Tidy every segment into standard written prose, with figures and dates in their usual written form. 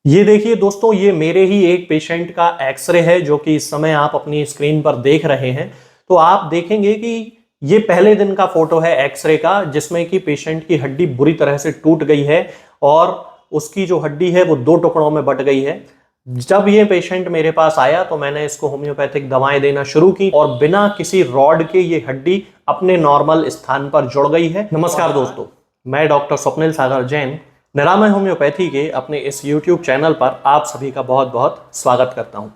ये देखिए दोस्तों, ये मेरे ही एक पेशेंट का एक्सरे है जो कि इस समय आप अपनी स्क्रीन पर देख रहे हैं। तो आप देखेंगे कि ये पहले दिन का फोटो है एक्सरे का, जिसमें कि पेशेंट की हड्डी बुरी तरह से टूट गई है और उसकी जो हड्डी है वो दो टुकड़ों में बट गई है। जब ये पेशेंट मेरे पास आया तो मैंने इसको होम्योपैथिक दवाएं देना शुरू की और बिना किसी रॉड के ये हड्डी अपने नॉर्मल स्थान पर जुड़ गई है। नमस्कार दोस्तों, मैं डॉक्टर स्वप्निल सागर जैन निरामय होम्योपैथी के अपने इस YouTube चैनल पर आप सभी का बहुत बहुत स्वागत करता हूं।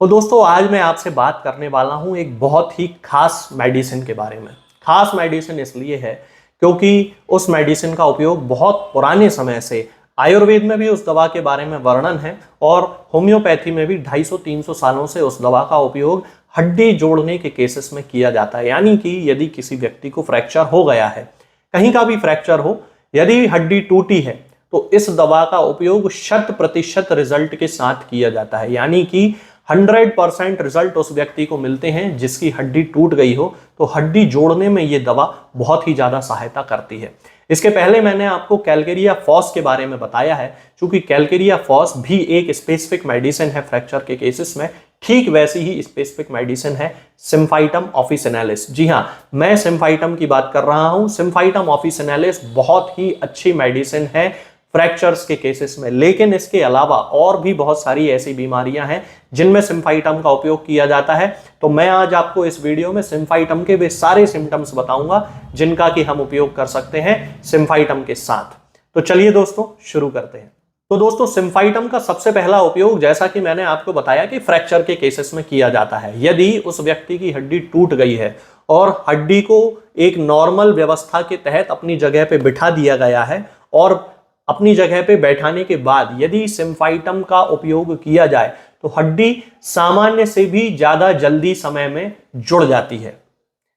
तो दोस्तों, आज मैं आपसे बात करने वाला हूं एक बहुत ही खास मेडिसिन के बारे में। खास मेडिसिन इसलिए है क्योंकि उस मेडिसिन का उपयोग बहुत पुराने समय से आयुर्वेद में भी उस दवा के बारे में वर्णन है और होम्योपैथी में भी 250-300 सालों से उस दवा का उपयोग हड्डी जोड़ने के केसेस में किया जाता है। यानी कि यदि किसी व्यक्ति को फ्रैक्चर हो गया है, कहीं का भी फ्रैक्चर हो, यदि हड्डी टूटी है तो इस दवा का उपयोग 100% रिजल्ट के साथ किया जाता है। यानी कि 100% रिजल्ट उस व्यक्ति को मिलते हैं जिसकी हड्डी टूट गई हो। तो हड्डी जोड़ने में ये दवा बहुत ही ज्यादा सहायता करती है। इसके पहले मैंने आपको कैलकेरिया फॉस के बारे में बताया है। क्योंकि कैलकेरिया फॉस भी एक स्पेसिफिक मेडिसिन है फ्रैक्चर के केसेस में, ठीक वैसी ही स्पेसिफिक मेडिसिन है सिम्फाइटम ऑफिसिनालिस। जी हाँ, मैं सिम्फाइटम की बात कर रहा हूं। सिम्फाइटम ऑफिसिनालिस बहुत ही अच्छी मेडिसिन है फ्रैक्चर्स के केसेस में। लेकिन इसके अलावा और भी बहुत सारी ऐसी बीमारियां हैं जिनमें सिम्फाइटम का उपयोग किया जाता है। तो मैं आज आपको इस वीडियो में सिम्फाइटम के वे सारे सिम्टम्स बताऊंगा जिनका कि हम उपयोग कर सकते हैं सिम्फाइटम के साथ। तो चलिए दोस्तों, शुरू करते हैं। तो दोस्तों, सिम्फाइटम का सबसे पहला उपयोग, जैसा कि मैंने आपको बताया, कि फ्रैक्चर के केसेस में किया जाता है। यदि उस व्यक्ति की हड्डी टूट गई है और हड्डी को एक नॉर्मल व्यवस्था के तहत अपनी जगह पे बिठा दिया गया है और अपनी जगह पे बैठाने के बाद यदि सिम्फाइटम का उपयोग किया जाए तो हड्डी सामान्य से भी ज्यादा जल्दी समय में जुड़ जाती है।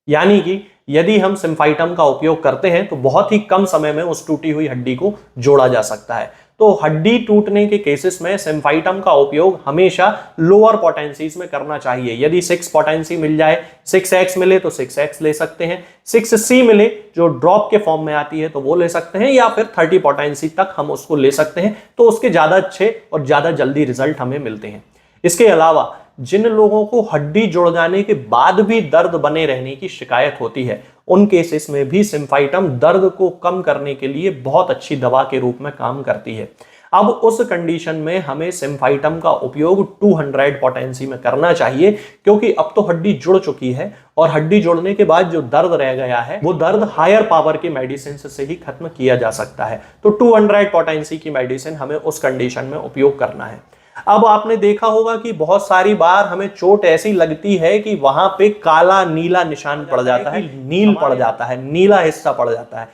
यानी कि यदि हम सिम्फाइटम का उपयोग करते हैं तो बहुत ही कम समय में उस टूटी हुई हड्डी को जोड़ा जा सकता है। तो हड्डी टूटने के केसेस में सिम्फाइटम का उपयोग हमेशा लोअर पोटेंसीज में करना चाहिए। यदि 6 पोटेंसी मिल जाए, 6x मिले तो 6x ले सकते हैं, 6C मिले जो ड्रॉप के फॉर्म में आती है तो वो ले सकते हैं, या फिर 30 पोटेंसी तक हम उसको ले सकते हैं। तो उसके ज्यादा अच्छे और ज्यादा जल्दी रिजल्ट हमें मिलते हैं। इसके अलावा जिन लोगों को हड्डी जुड़ जाने के बाद भी दर्द बने रहने की शिकायत होती है, उन केसेस में भी सिम्फाइटम दर्द को कम करने के लिए बहुत अच्छी दवा के रूप में काम करती है। अब उस कंडीशन में हमें सिम्फाइटम का उपयोग 200 पोटेंसी में करना चाहिए, क्योंकि अब तो हड्डी जुड़ चुकी है और हड्डी जुड़ने के बाद जो दर्द रह गया है वो दर्द हायर पावर की मेडिसिन से ही खत्म किया जा सकता है। तो 200 पोटेंसी की मेडिसिन हमें उस कंडीशन में उपयोग करना है। अब आपने देखा होगा कि बहुत सारी बार हमें चोट ऐसी लगती है कि वहां पे काला नीला निशान पड़ जाता है, नील पड़ जाता है, नीला हिस्सा पड़ जाता है।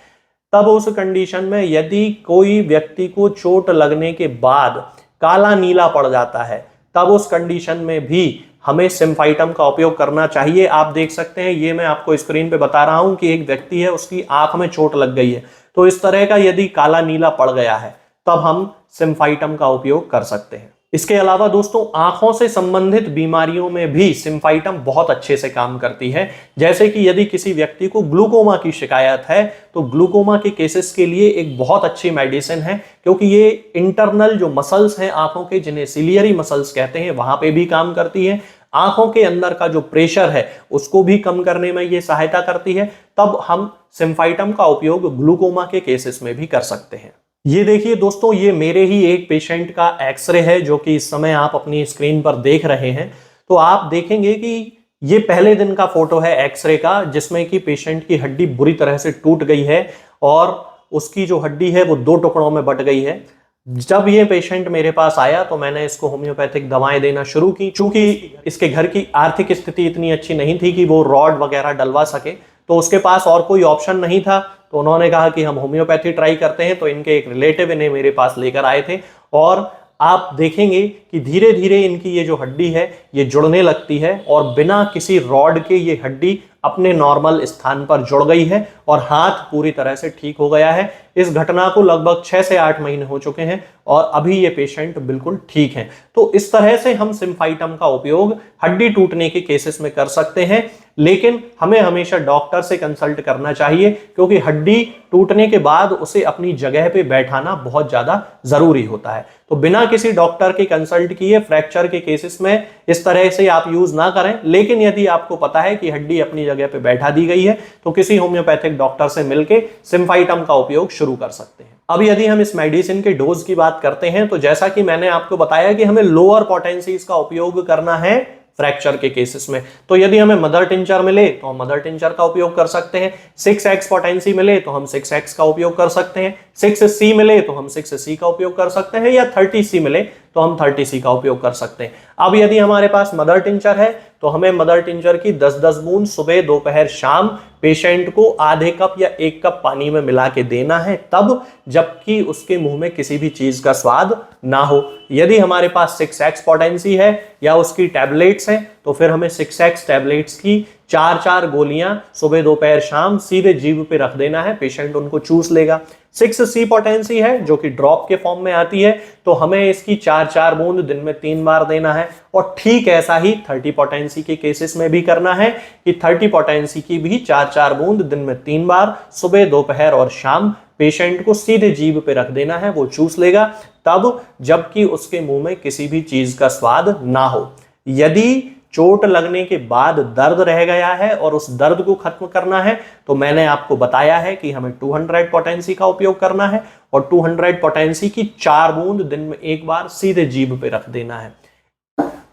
तब उस कंडीशन में यदि कोई व्यक्ति को चोट लगने के बाद काला नीला पड़ जाता है, तब उस कंडीशन में भी हमें सिम्फाइटम का उपयोग करना चाहिए। आप देख सकते हैं, ये मैं आपको स्क्रीन पे बता रहा हूं कि एक व्यक्ति है, उसकी आंख में चोट लग गई है। तो इस तरह का यदि काला नीला पड़ गया है तब हम सिम्फाइटम का उपयोग कर सकते हैं। इसके अलावा दोस्तों, आंखों से संबंधित बीमारियों में भी सिम्फाइटम बहुत अच्छे से काम करती है। जैसे कि यदि किसी व्यक्ति को ग्लूकोमा की शिकायत है तो ग्लूकोमा के केसेस के लिए एक बहुत अच्छी मेडिसिन है, क्योंकि ये इंटरनल जो मसल्स हैं आंखों के, जिन्हें सिलियरी मसल्स कहते हैं, वहां पे भी काम करती है। आंखों के अंदर का जो प्रेशर है उसको भी कम करने में ये सहायता करती है। तब हम सिम्फाइटम का उपयोग ग्लूकोमा के केसेस में भी कर सकते हैं। ये देखिए दोस्तों, ये मेरे ही एक पेशेंट का एक्सरे है जो कि इस समय आप अपनी स्क्रीन पर देख रहे हैं। तो आप देखेंगे कि ये पहले दिन का फोटो है एक्सरे का, जिसमें कि पेशेंट की हड्डी बुरी तरह से टूट गई है और उसकी जो हड्डी है वो दो टुकड़ों में बट गई है। जब ये पेशेंट मेरे पास आया तो मैंने इसको होम्योपैथिक दवाएं देना शुरू की। चूंकि इसके घर की आर्थिक स्थिति इतनी अच्छी नहीं थी कि वो रॉड वगैरह डलवा सके, तो उसके पास और कोई ऑप्शन नहीं था। तो उन्होंने कहा कि हम होम्योपैथी ट्राई करते हैं। तो इनके एक रिलेटिव इन्हें मेरे पास लेकर आए थे और आप देखेंगे कि धीरे धीरे इनकी ये जो हड्डी है ये जुड़ने लगती है और बिना किसी रॉड के ये हड्डी अपने नॉर्मल स्थान पर जुड़ गई है और हाथ पूरी तरह से ठीक हो गया है। इस घटना को लगभग 6 से 8 महीने हो चुके हैं और अभी ये पेशेंट बिल्कुल ठीक है। तो इस तरह से हम सिम्फाइटम का उपयोग हड्डी टूटने के केसेस में कर सकते हैं, लेकिन हमें हमेशा डॉक्टर से कंसल्ट करना चाहिए, क्योंकि हड्डी टूटने के बाद उसे अपनी जगह पे बैठाना बहुत ज्यादा जरूरी होता है। तो बिना किसी डॉक्टर के कंसल्ट किए फ्रैक्चर के केसेस में इस तरह से आप यूज ना करें। लेकिन यदि आपको पता है कि हड्डी अपनी जगह पे बैठा दी गई है तो किसी होम्योपैथिक डॉक्टर से मिलकर सिम्फाइटम का उपयोग शुरू कर सकते हैं। अब यदि हम इस मेडिसिन के डोज की बात करते हैं तो जैसा कि मैंने आपको बताया कि हमें लोअर पोटेंसीज का उपयोग करना है फ्रैक्चर के केसेस में। तो यदि हमें मदर टिंचर मिले तो हम मदर टिंचर का उपयोग कर सकते हैं, 6x पोटेंसी मिले तो हम 6x का उपयोग कर सकते हैं, 6C मिले तो हम 6C का उपयोग कर सकते हैं, या 30C मिले तो हम 30C का उपयोग कर सकते हैं। अब यदि हमारे पास मदर टिंचर है तो हमें मदर टिंचर की 10-10 बूंद सुबह दोपहर शाम पेशेंट को आधे कप या 1 कप पानी में मिला के देना है, तब जबकि उसके मुंह में किसी भी चीज का स्वाद ना हो। यदि हमारे पास 6x पोटेंसी है या उसकी टैबलेट्स हैं तो फिर हमें 6x टैबलेट्स की 4-4 गोलियां सुबह दोपहर शाम सीधे जीभ पे रख देना है, पेशेंट उनको चूस लेगा। 6C पोटेंसी है जो कि ड्रॉप के फॉर्म में आती है, तो हमें इसकी 4-4 बूंद दिन में 3 बार देना है। और ठीक ऐसा ही 30 पोटेंसी के केसेस में भी करना है कि 30 पोटेंसी की भी 4-4 बूंद दिन में 3 बार सुबह दोपहर और शाम पेशेंट को सीधे जीभ पे रख देना है, वो चूस लेगा, तब जबकि उसके मुंह में किसी भी चीज का स्वाद ना हो। यदि चोट लगने के बाद दर्द रह गया है और उस दर्द को खत्म करना है तो मैंने आपको बताया है कि हमें 200 पोटेंसी का उपयोग करना है और 200 पोटेंसी की 4 बूंद दिन में 1 बार सीधे जीभ पे रख देना है।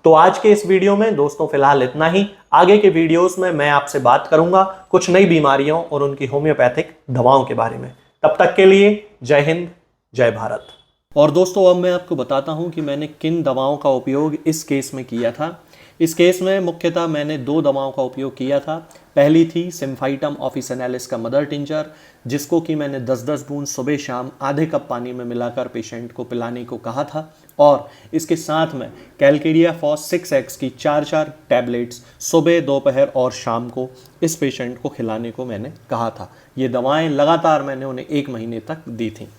तो आज के इस वीडियो में दोस्तों फिलहाल इतना ही। आगे के वीडियोस में मैं आपसे बात करूंगा कुछ नई बीमारियों और उनकी होम्योपैथिक दवाओं के बारे में। तब तक के लिए जय हिंद, जय भारत। और दोस्तों अब मैं आपको बताता हूं कि मैंने किन दवाओं का उपयोग इस केस में किया था। इस केस में मुख्यतः मैंने 2 दवाओं का उपयोग किया था। पहली थी सिम्फाइटम ऑफिसिनालिस का मदर टिंचर, जिसको कि मैंने 10-10 बूंद सुबह शाम आधे कप पानी में मिलाकर पेशेंट को पिलाने को कहा था। और इसके साथ में कैलकेडिया फॉस 6x की 4-4 टैबलेट्स सुबह दोपहर और शाम को इस पेशेंट को खिलाने को मैंने कहा था। ये दवाएं लगातार मैंने उन्हें 1 महीने तक दी थी।